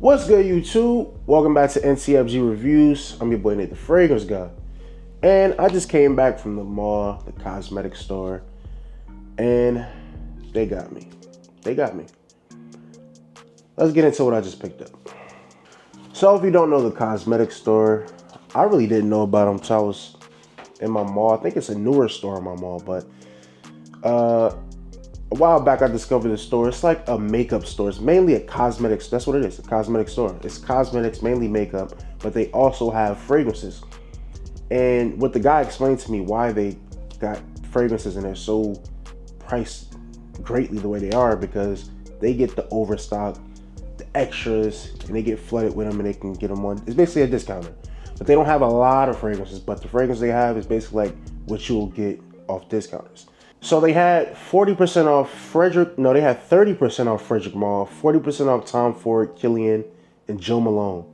What's good, YouTube? Welcome back to NTFG Reviews. I'm your boy Natethefragranceguy. And I just came back from the mall, the cosmetic store, and they got me. Let's get into what I just picked up. So if you don't know the cosmetic store, I really didn't know about them until I was in my mall. I think it's a newer store in my mall, but a while back I discovered the store. It's like a makeup store. It's mainly a cosmetics. That's what it is, a cosmetic store. It's cosmetics, mainly makeup, but they also have fragrances. And what the guy explained to me why they got fragrances and they're so priced greatly the way they are, because they get the overstock, the extras, and they get flooded with them and they can get them on. It's basically a discounter. But they don't have a lot of fragrances, but the fragrance they have is basically like what you'll get off discounters. So they had 40% off they had 30% off Frederick Mall, 40% off Tom Ford, Killian, and Joe Malone.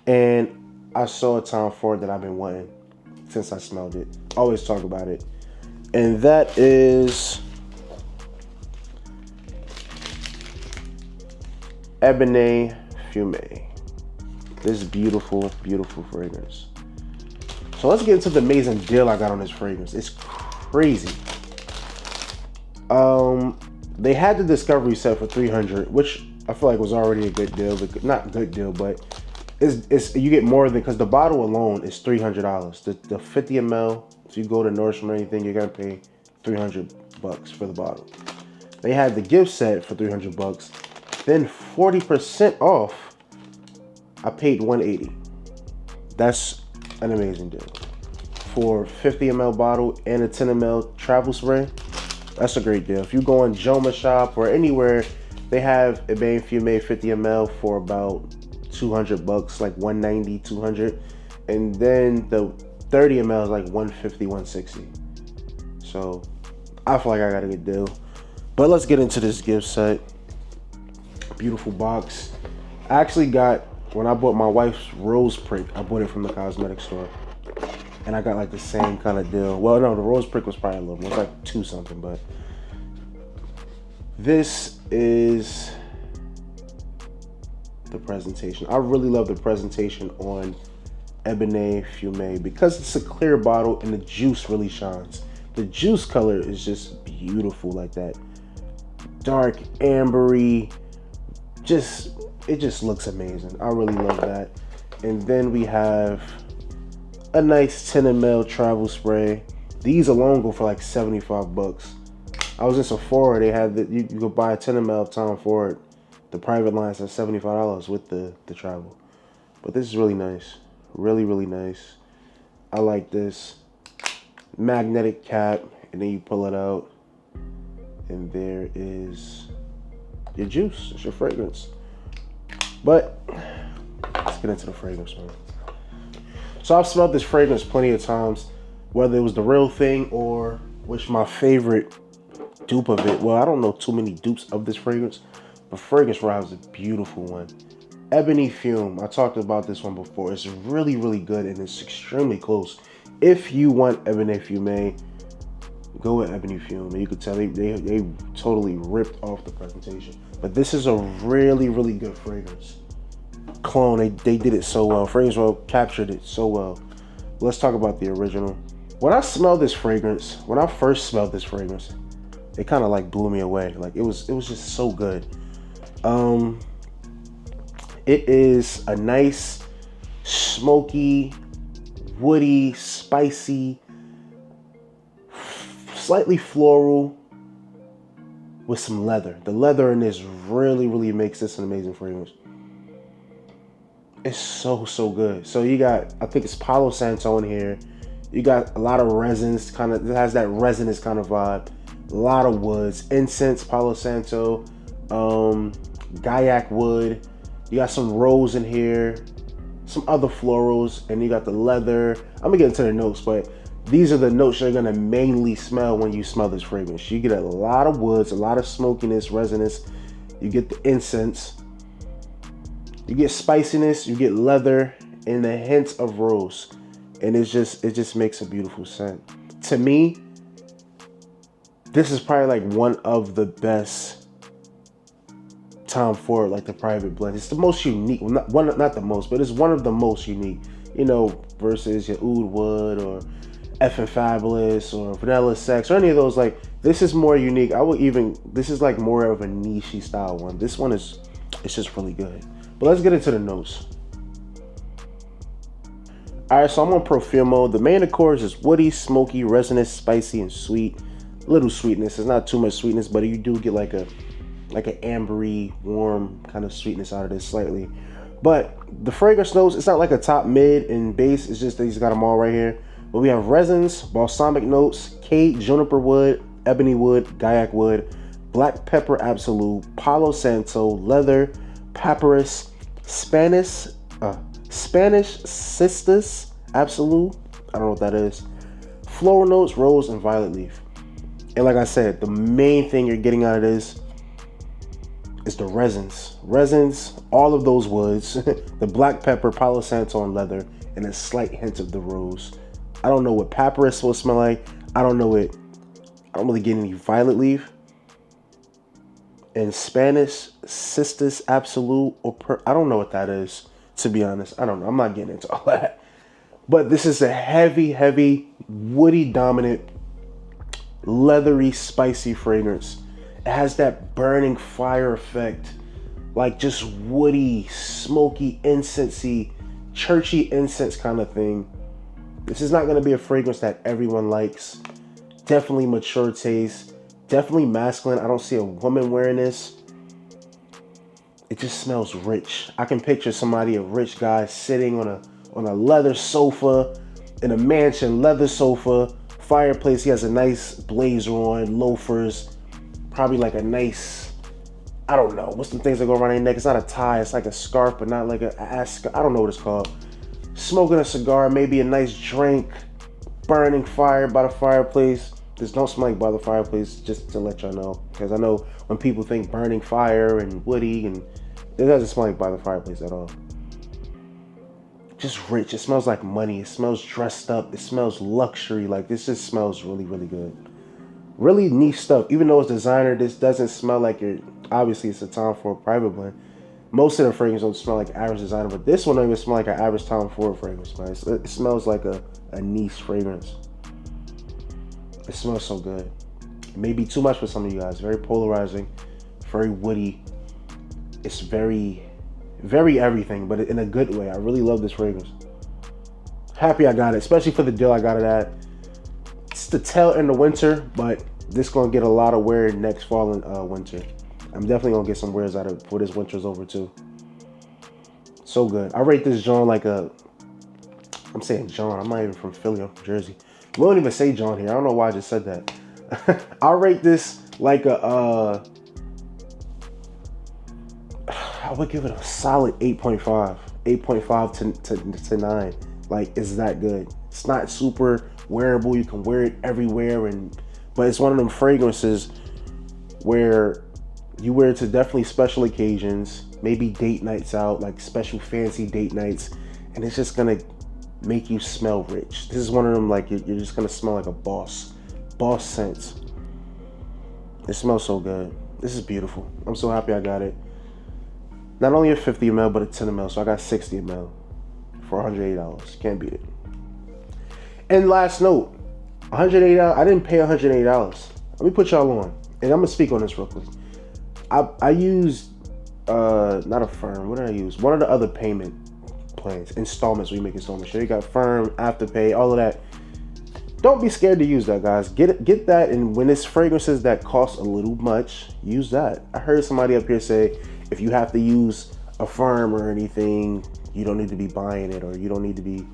And I saw a Tom Ford that I've been wanting since I smelled it. Always talk about it. And that is Ébène Fumé. This beautiful, beautiful fragrance. So let's get into the amazing deal I got on this fragrance. It's crazy. They had the discovery set for $300, which I feel like was already a good deal. But not good deal, but it's you get more than, because the bottle alone is $300. The 50 ml. If you go to Nordstrom or anything, you're gonna pay $300 for the bottle. They had the gift set for $300. Then 40% off, I paid $180. That's an amazing deal for 50 ml bottle and a 10 ml travel spray. That's a great deal. If you go in Joma shop or anywhere, they have Ébène Fumé 50 ml for about $200, like $190, $200. And then the 30 ml is like $150, $160. So I feel like I got a good deal. But let's get into this gift set. Beautiful box. I actually got, when I bought my wife's rose prick, I bought it from the cosmetic store. And I got like the same kind of deal. Well, no, the rose prick was probably a little more. It was like $2 something, but this is the presentation. I really love the presentation on Ébène Fumé because it's a clear bottle and the juice really shines. The juice color is just beautiful, like that dark ambery. It just looks amazing. I really love that. And then we have a nice 10 ml travel spray. These alone go for like $75. I was in Sephora. They had you could buy a 10 ml Tom Ford. The private lines at $75 with the travel. But this is really nice. Really, really nice. I like this. Magnetic cap, and then you pull it out, and there is your juice. It's your fragrance. But let's get into the fragrance, man. So I've smelled this fragrance plenty of times, whether it was the real thing or which my favorite dupe of it. Well, I don't know too many dupes of this fragrance, but Fragrance Ride was a beautiful one. Ébène Fumé, I talked about this one before. It's really, really good and it's extremely close. If you want Ébène Fumé, go with Ébène Fumé. You could tell they totally ripped off the presentation. But this is a really, really good fragrance. Clone, they did it so well. Fragrance World captured it so well. Let's talk about the original. When I smelled this fragrance, when I first smelled this fragrance, it kind of like blew me away. Like it was just so good. It is a nice, smoky, woody, spicy, slightly floral with some leather. The leather in this really, really makes this an amazing fragrance. It's so, so good. So you got, I think it's Palo Santo in here. You got a lot of resins, it has that resinous kind of vibe. A lot of woods, incense, Palo Santo, Gaiac wood. You got some rose in here, some other florals, and you got the leather. I'm gonna get into the notes, but these are the notes you're gonna mainly smell when you smell this fragrance. You get a lot of woods, a lot of smokiness, resinous. You get the incense. You get spiciness, you get leather, and a hint of rose. And it just makes a beautiful scent. To me, this is probably like one of the best Tom Ford, like the private blend. It's the most unique, well, not the most, but it's one of the most unique, you know, versus your Oud Wood or F and Fabulous or Vanilla Sex or any of those. Like, this is more unique. This is like more of a niche style one. This one is, it's just really good. But let's get into the notes. All right, so I'm on Profumo. The main accords is woody, smoky, resinous, spicy, and sweet. Little sweetness. It's not too much sweetness, but you do get like an ambery, warm kind of sweetness out of this slightly. But the fragrance notes, it's not like a top, mid, and base. It's just that he's got them all right here. But we have resins, balsamic notes, Kate, juniper wood, ebony wood, gaiac wood, black pepper absolute, palo santo, leather, papyrus, Spanish cistus absolute. I don't know what that is. Floral notes, rose, and violet leaf. And like I said, the main thing you're getting out of this is the resins. Resins, all of those woods, the black pepper, palo santo, and leather, and a slight hint of the rose. I don't know what papyrus will smell like. I don't really get any violet leaf. And Spanish cistus absolute, I don't know what that is, to be honest. I don't know. I'm not getting into all that. But this is a heavy, woody dominant, leathery, spicy fragrance. It has that burning fire effect, like just woody, smoky, incensey, churchy incense kind of thing. This is not going to be a fragrance that everyone likes. Definitely mature taste, definitely masculine. I don't see a woman wearing this. It just smells rich. I can picture a rich guy sitting on a leather sofa in a mansion, leather sofa, fireplace. He has a nice blazer on, loafers, probably like a nice, I don't know, what's the things that go around your neck? It's not a tie, it's like a scarf, but not like a ass. I don't know what it's called. Smoking a cigar, maybe a nice drink, burning fire by the fireplace. This don't smell like by the fireplace, just to let y'all know, because I know when people think burning fire and woody, and it doesn't smell like by the fireplace at all. Just rich. It smells like money. It smells dressed up. It smells luxury. Like, this just smells really, really good. Really niche stuff. Even though it's designer, this doesn't smell like obviously it's a Tom Ford private blend. Most of the fragrances don't smell like average designer, but this one don't even smell like an average Tom Ford fragrance, man. It smells like a niche fragrance. It smells so good. It may be too much for some of you guys. Very polarizing, very woody. It's very, very everything, but in a good way. I really love this fragrance. Happy I got it, especially for the deal I got it at. It's the tail in the winter, but this gonna get a lot of wear next fall and winter. I'm definitely gonna get some wears out of it before this winter's over too. So good. I rate this John like I'm saying John. I'm not even from Philly. I'm from Jersey. We don't even say John here. I don't know why I just said that. I rate this like I would give it a solid 8.5. 8.5 to 9. Like, it's that good. It's not super wearable. You can wear it everywhere, but it's one of them fragrances where you wear it to definitely special occasions, maybe date nights out, like special fancy date nights, and it's just gonna make you smell rich. This is one of them, like, you're just gonna smell like a boss scents. It smells so good. This is beautiful. I'm so happy I got it. Not only a 50 ml, but a 10 ml, so I got 60 ml for $108. Can't beat it. And last note, $108. I didn't pay $108. Let me put y'all on, and I'm gonna speak on this real quick. I used not a Firm. What did I use? One of the other payment plans, installments. We make installments. Sure, you got Firm, Afterpay, all of that. Don't be scared to use that, guys. Get that, and when it's fragrances that cost a little much, use that. I heard somebody up here say, if you have to use a Firm or anything, you don't need to be buying it, or you don't need to be.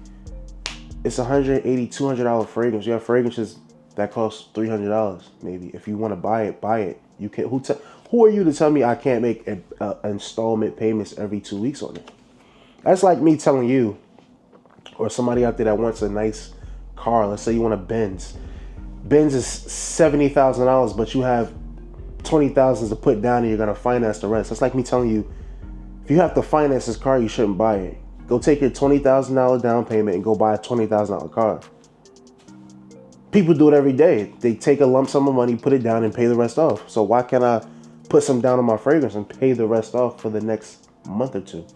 It's $180, $200 fragrance. You have fragrances that cost $300, maybe. If you want to buy it, buy it. You can. Who are you to tell me I can't make installment payments every 2 weeks on it? That's like me telling you, or somebody out there that wants a nice car. Let's say you want a Benz. Benz is $70,000, but you have $20,000 to put down, and you're gonna finance the rest. That's like me telling you, if you have to finance this car, you shouldn't buy it. Go take your $20,000 down payment and go buy a $20,000 car. People do it every day. They take a lump sum of money, put it down, and pay the rest off. So why can't I put some down on my fragrance and pay the rest off for the next month or two.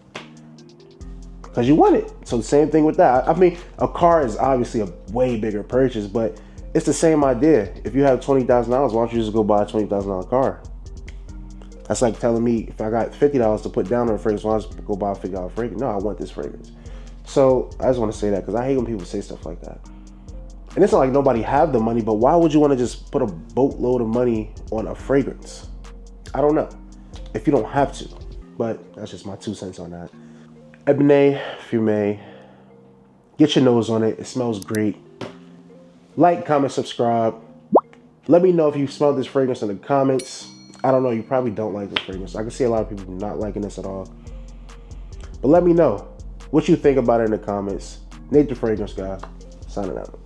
Because you want it. So the same thing with that. I mean, a car is obviously a way bigger purchase, but it's the same idea. If you have $20,000, why don't you just go buy a $20,000 car? That's like telling me if I got $50 to put down on a fragrance, why don't I just go buy a $50 fragrance? No, I want this fragrance. So I just want to say that because I hate when people say stuff like that. And it's not like nobody have the money, but why would you want to just put a boatload of money on a fragrance? I don't know. If you don't have to. But that's just my 2 cents on that. Ébène, Fumé. Get your nose on it. It smells great. Like, comment, subscribe. Let me know if you smell this fragrance in the comments. I don't know. You probably don't like this fragrance. I can see a lot of people not liking this at all. But let me know what you think about it in the comments. Natethefragranceguy, signing out.